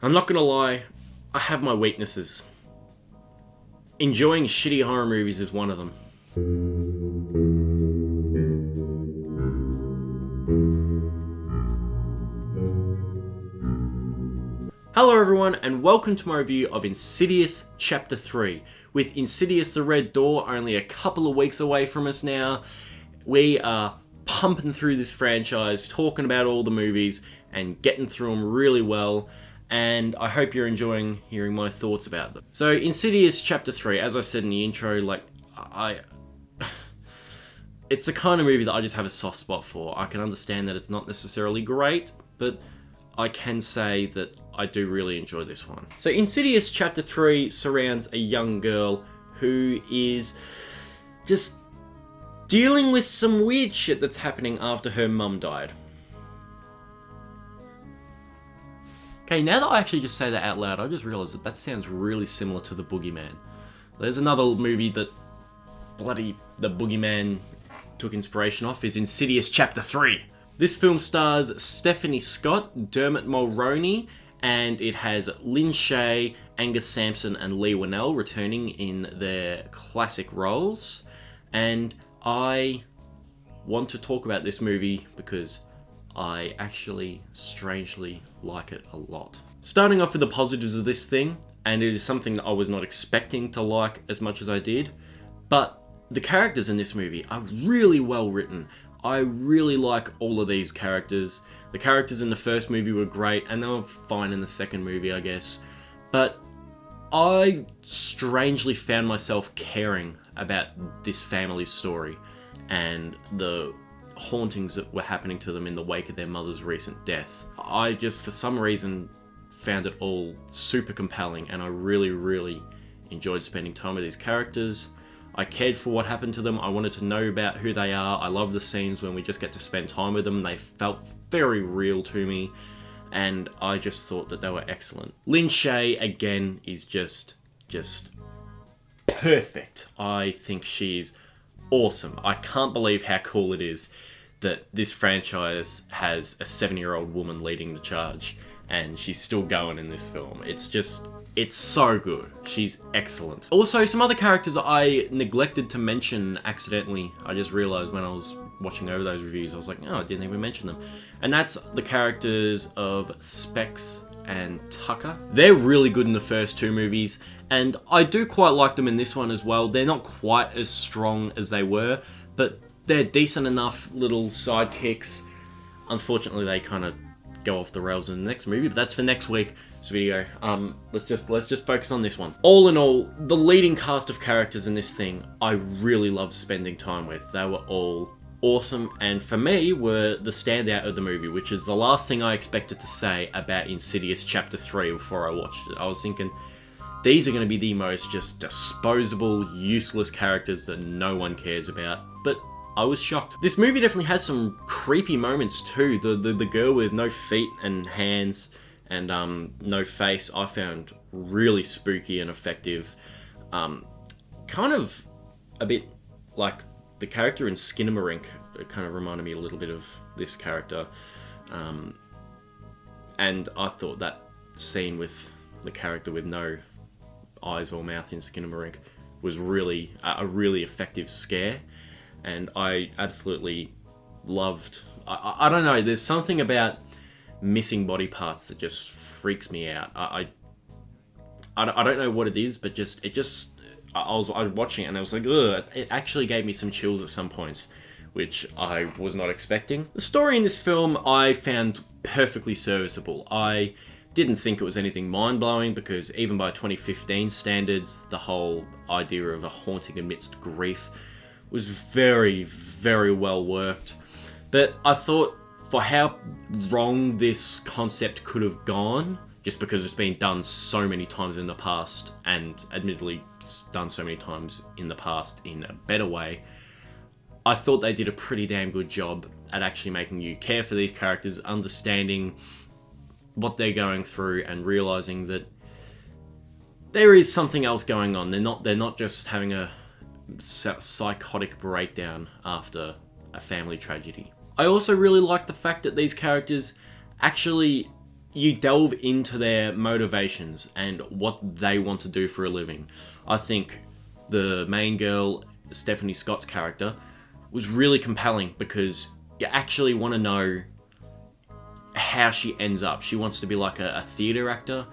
I'm not gonna lie, I have my weaknesses. Enjoying shitty horror movies is one of them. Hello everyone, and welcome to my review of Insidious Chapter 3. With Insidious the Red Door only a couple of weeks away from us now, we are pumping through this franchise, talking about all the movies, and getting through them really well. And I hope you're enjoying hearing my thoughts about them. So, Insidious Chapter 3, as I said in the intro, it's the kind of movie that I just have a soft spot for. I can understand that it's not necessarily great, but I can say that I do really enjoy this one. So, Insidious Chapter 3 surrounds a young girl who is just dealing with some weird shit that's happening after her mum died. Okay, now that I actually just say that out loud, I just realised that sounds really similar to The Boogeyman. There's another movie that the Boogeyman took inspiration off, is Insidious Chapter 3. This film stars Stephanie Scott, Dermot Mulroney, and it has Lynn Shay, Angus Sampson, and Lee Winnell returning in their classic roles. And I want to talk about this movie because I actually strangely like it a lot. Starting off with the positives of this thing, and it is something that I was not expecting to like as much as I did, but the characters in this movie are really well written. I really like all of these characters. The characters in the first movie were great, and they were fine in the second movie, I guess. But I strangely found myself caring about this family's story and the hauntings that were happening to them in the wake of their mother's recent death. I just, for some reason, found it all super compelling, and I really enjoyed spending time with these characters. I cared for what happened to them. I wanted to know about who they are. I love the scenes when we just get to spend time with them. They felt very real to me, and I just thought that they were excellent. Lynn Shay, again, is just perfect. I think she's awesome. I can't believe how cool it is that this franchise has a 7-year-old woman leading the charge, and she's still going in this film. It's so good. She's excellent. Also, some other characters I neglected to mention accidentally. I just realized when I was watching over those reviews, I was like, oh, I didn't even mention them. And that's the characters of Specs and Tucker. They're really good in the first two movies, and I do quite like them in this one as well. They're not quite as strong as they were, but they're decent enough little sidekicks. Unfortunately, they kind of go off the rails in the next movie, but that's for next week's video. Let's just focus on this one. All in all, the leading cast of characters in this thing, I really loved spending time with. They were all awesome, and for me, were the standout of the movie, which is the last thing I expected to say about Insidious Chapter 3 before I watched it. I was thinking, these are going to be the most just disposable, useless characters that no one cares about, but I was shocked. This movie definitely has some creepy moments too. The girl with no feet and hands and no face, I found really spooky and effective. Kind of a bit like the character in Skinamarink. It kind of reminded me a little bit of this character. And I thought that scene with the character with no eyes or mouth in Skinamarink was really a really effective scare. And I absolutely loved... I don't know, there's something about missing body parts that just freaks me out. I don't know what it is, but I was watching it and I was like, ugh, it actually gave me some chills at some points, which I was not expecting. The story in this film I found perfectly serviceable. I didn't think it was anything mind-blowing, because even by 2015 standards, the whole idea of a haunting amidst grief was very well worked. But I thought, for how wrong this concept could have gone, just because it's been done so many times in the past, and admittedly done so many times in the past in a better way, I thought they did a pretty damn good job at actually making you care for these characters, understanding what they're going through, and realizing that there is something else going on. They're not just having a psychotic breakdown after a family tragedy. I also really like the fact that these characters actually you delve into their motivations and what they want to do for a living. I think the main girl, Stephanie Scott's character, was really compelling because you actually want to know how she ends up. She wants to be like a theatre actor,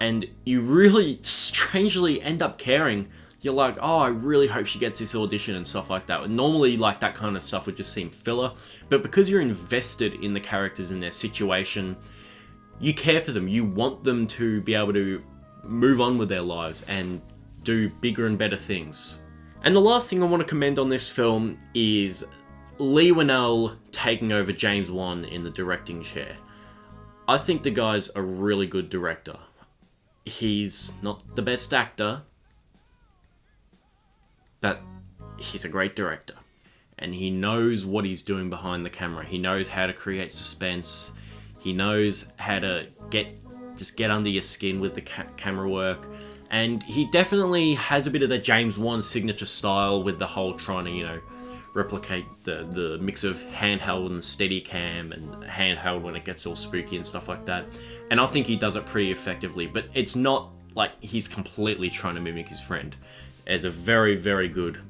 and you really strangely end up caring. You're like, oh, I really hope she gets this audition and stuff like that. Normally, like, that kind of stuff would just seem filler, but because you're invested in the characters and their situation, you care for them. You want them to be able to move on with their lives and do bigger and better things. And the last thing I want to commend on this film is Leigh Whannell taking over James Wan in the directing chair. I think the guy's a really good director. He's not the best actor, but he's a great director. And he knows what he's doing behind the camera. He knows how to create suspense. He knows how to get under your skin with the camera work. And he definitely has a bit of the James Wan signature style with the whole trying to, replicate the mix of handheld and Steadicam and handheld when it gets all spooky and stuff like that. And I think he does it pretty effectively, but it's not like he's completely trying to mimic his friend. There's a very, very good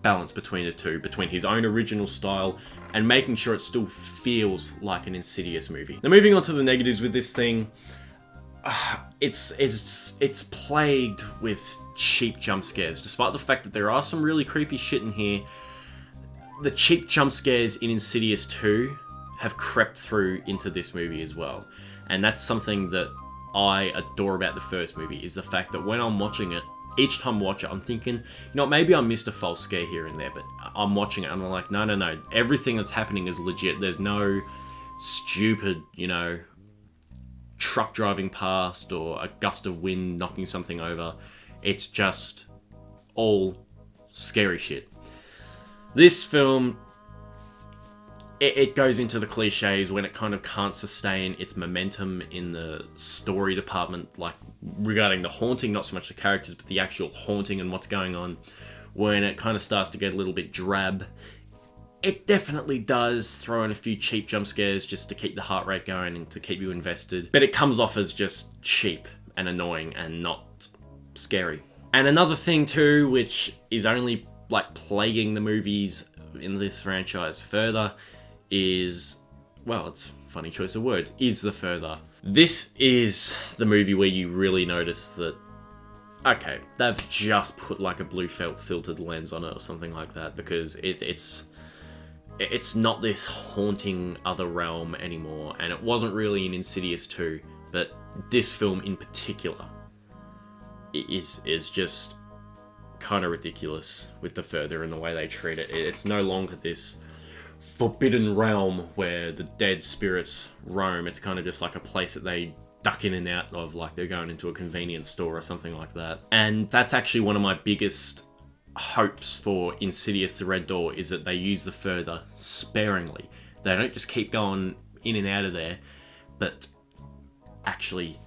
balance between the two, between his own original style and making sure it still feels like an Insidious movie. Now, moving on to the negatives with this thing, it's plagued with cheap jump scares. Despite the fact that there are some really creepy shit in here, the cheap jump scares in Insidious 2 have crept through into this movie as well. And that's something that I adore about the first movie, is the fact that when I'm watching it, each time I watch it, I'm thinking, maybe I missed a false scare here and there, but I'm watching it and I'm like, no, everything that's happening is legit. There's no stupid, truck driving past or a gust of wind knocking something over. It's just all scary shit. This film, it goes into the cliches when it kind of can't sustain its momentum in the story department, like regarding the haunting, not so much the characters, but the actual haunting and what's going on. When it kind of starts to get a little bit drab, it definitely does throw in a few cheap jump scares just to keep the heart rate going and to keep you invested. But it comes off as just cheap and annoying and not scary. And another thing too, which is only like plaguing the movies in this franchise further, is, well, it's a funny choice of words, is the further. This is the movie where you really notice that, okay, they've just put like a blue felt filtered lens on it or something like that, because it's not this haunting other realm anymore, and it wasn't really in Insidious 2, but this film in particular is just kind of ridiculous with the further and the way they treat it. It's no longer this forbidden realm where the dead spirits roam. It's kind of just like a place that they duck in and out of, like they're going into a convenience store or something like that. And that's actually one of my biggest hopes for Insidious the Red Door, is that they use the further sparingly. They don't just keep going in and out of there, but actually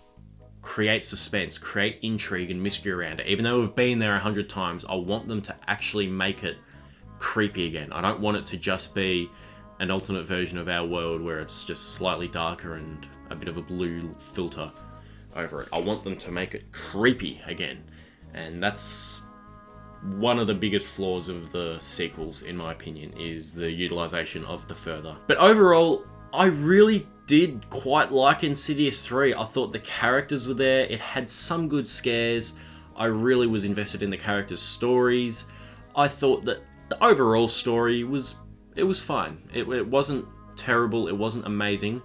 create suspense, create intrigue and mystery around it. Even though we've been there 100 times, I want them to actually make it creepy again. I don't want it to just be an alternate version of our world where it's just slightly darker and a bit of a blue filter over it. I want them to make it creepy again. And that's one of the biggest flaws of the sequels, in my opinion, is the utilization of the further. But overall, I really did quite like Insidious 3. I thought the characters were there. It had some good scares. I really was invested in the characters' stories. I thought that the overall story was fine. It wasn't terrible. It wasn't amazing.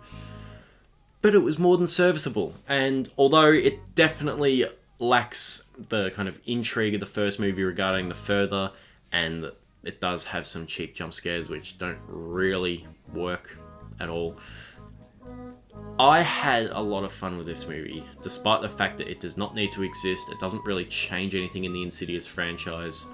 But it was more than serviceable. And although it definitely lacks the kind of intrigue of the first movie regarding the further, and it does have some cheap jump scares which don't really work at all, I had a lot of fun with this movie, despite the fact that it does not need to exist. It doesn't really change anything in the Insidious franchise.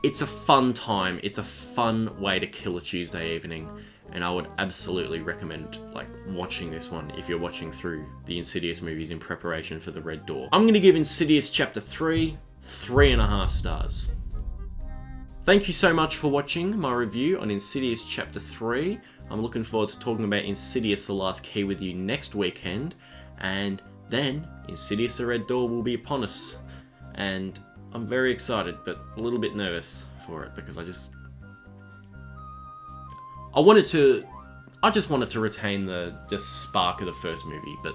It's a fun time. It's a fun way to kill a Tuesday evening, and I would absolutely recommend watching this one if you're watching through the Insidious movies in preparation for the Red Door. I'm going to give Insidious Chapter 3 3.5 stars. Thank you so much for watching my review on Insidious Chapter 3. I'm looking forward to talking about Insidious: The Last Key with you next weekend. And then Insidious: The Red Door will be upon us. And I'm very excited, but a little bit nervous for it because I just wanted to retain the spark of the first movie, but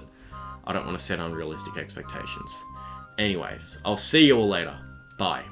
I don't want to set unrealistic expectations. Anyways, I'll see you all later. Bye.